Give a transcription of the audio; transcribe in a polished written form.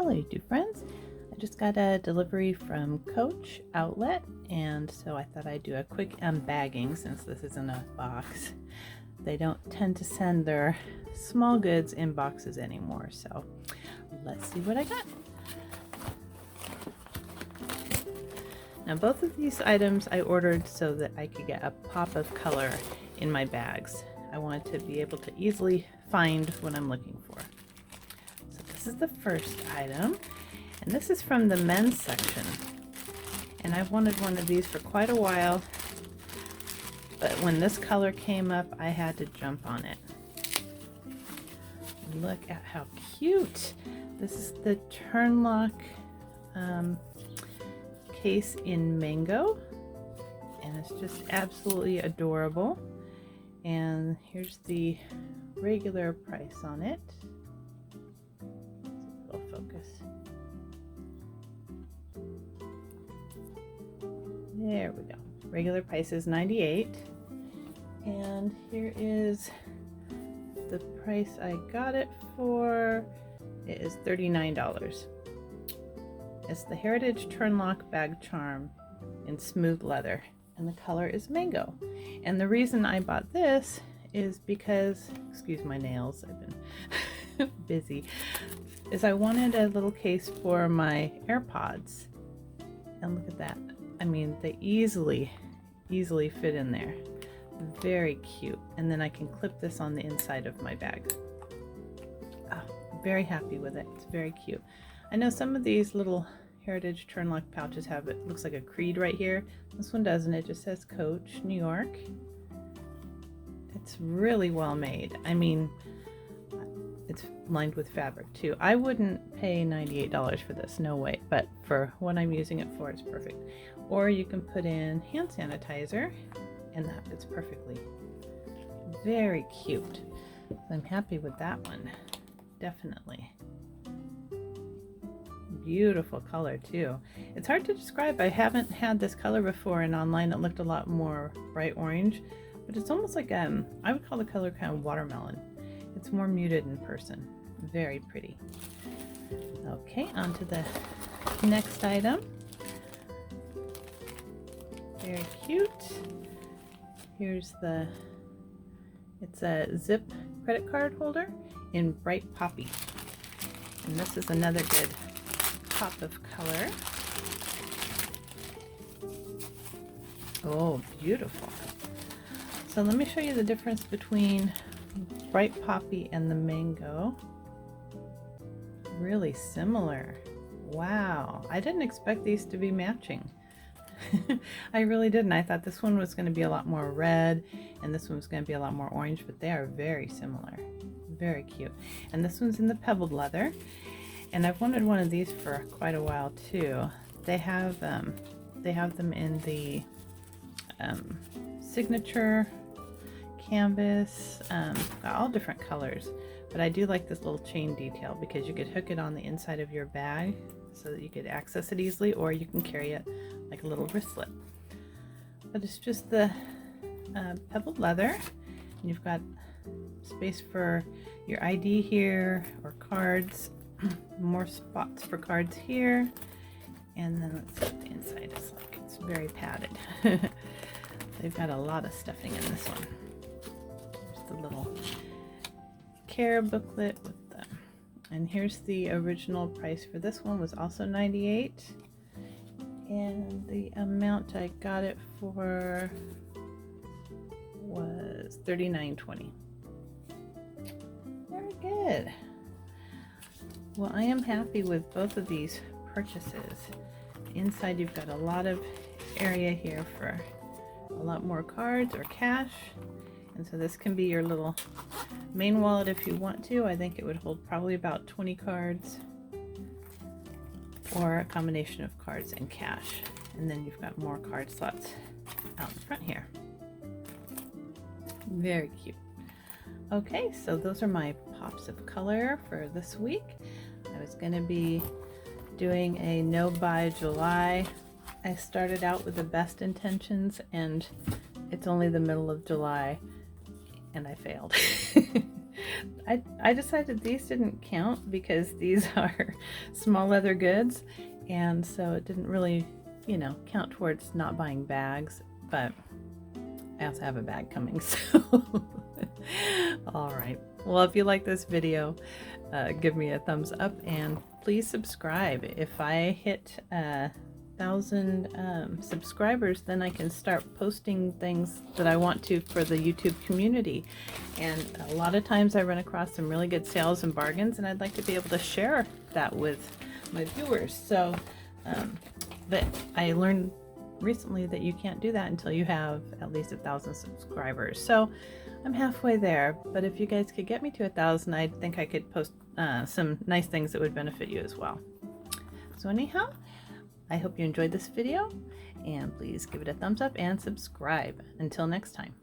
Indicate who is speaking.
Speaker 1: Howdy, do friends. I just got a delivery from Coach Outlet, and so I thought I'd do a quick unbagging since this isn't a box. They don't tend to send their small goods in boxes anymore, so let's see what I got. Now both of these items I ordered so that I could get a pop of color in my bags. I wanted to be able to easily find what I'm looking for. So this is the first item, and this is from the men's section. And I've wanted one of these for quite a while, but when this color came up, I had to jump on it. Look at how cute. This is the turn lock case in mango, and it's just absolutely adorable. And here's the regular price on it. It'll focus. There we go. Regular price is $98, and here is the price I got it for. It is $39. It's the Heritage Turn Lock Bag Charm in smooth leather, and the color is mango. And the reason I bought this is because, excuse my nails, I've been busy, is I wanted a little case for my AirPods. And look at that. I mean, they easily fit in there. Very cute. And then I can clip this on the inside of my bag. Oh, very happy with it. It's very cute. I know some of these little Heritage Turn Lock pouches have, it looks like a creed right here. This one doesn't. It just says Coach, New York. It's really well made. I mean, it's lined with fabric too. I wouldn't pay $98 for this, no way, but for what I'm using it for, it's perfect. Or you can put in hand sanitizer, and that fits perfectly. Very cute. I'm happy with that one, definitely. Beautiful color too. It's hard to describe. I haven't had this color before, and online it looked a lot more bright orange, but it's almost like I would call the color kind of watermelon. It's more muted in person. Very pretty. Okay, on to the next item. Very cute. Here's it's a zip credit card holder in bright poppy, and this is another good pop of color. Oh, beautiful. So let me show you the difference between bright poppy and the mango. Really similar. Wow, I didn't expect these to be matching. I really didn't. I thought this one was going to be a lot more red and this one was going to be a lot more orange, but they are very similar. Very cute. And this one's in the pebbled leather. And I've wanted one of these for quite a while too. They have them in the signature canvas, got all different colors. But I do like this little chain detail because you could hook it on the inside of your bag so that you could access it easily, or you can carry it like a little wristlet. But it's just the pebbled leather. And you've got space for your ID here or cards. More spots for cards here, and then let's see what the inside is like. It's very padded. They've got a lot of stuffing in this one. There's the little care booklet with them, and here's the original price for this one was also $98, and the amount I got it for was $39.20. Very good. Well, I am happy with both of these purchases. Inside you've got a lot of area here for a lot more cards or cash. And so this can be your little main wallet if you want to. I think it would hold probably about 20 cards, or a combination of cards and cash. And then you've got more card slots out in front here. Very cute. Okay, so those are my pops of color for this week. I was going to be doing a no buy July. I started out with the best intentions, and it's only the middle of July and I failed. I decided these didn't count because these are small leather goods, and so it didn't really, you know, count towards not buying bags, but I also have a bag coming, so all right. Well, if you like this video, give me a thumbs up and please subscribe. If I hit 1,000 subscribers, then I can start posting things that I want to for the YouTube community. And a lot of times I run across some really good sales and bargains, and I'd like to be able to share that with my viewers. So, but I learned recently that you can't do that until you have at least 1,000 subscribers. So I'm halfway there, but if you guys could get me to 1,000, I think I could post some nice things that would benefit you as well. So anyhow, I hope you enjoyed this video, and please give it a thumbs up and subscribe. Until next time.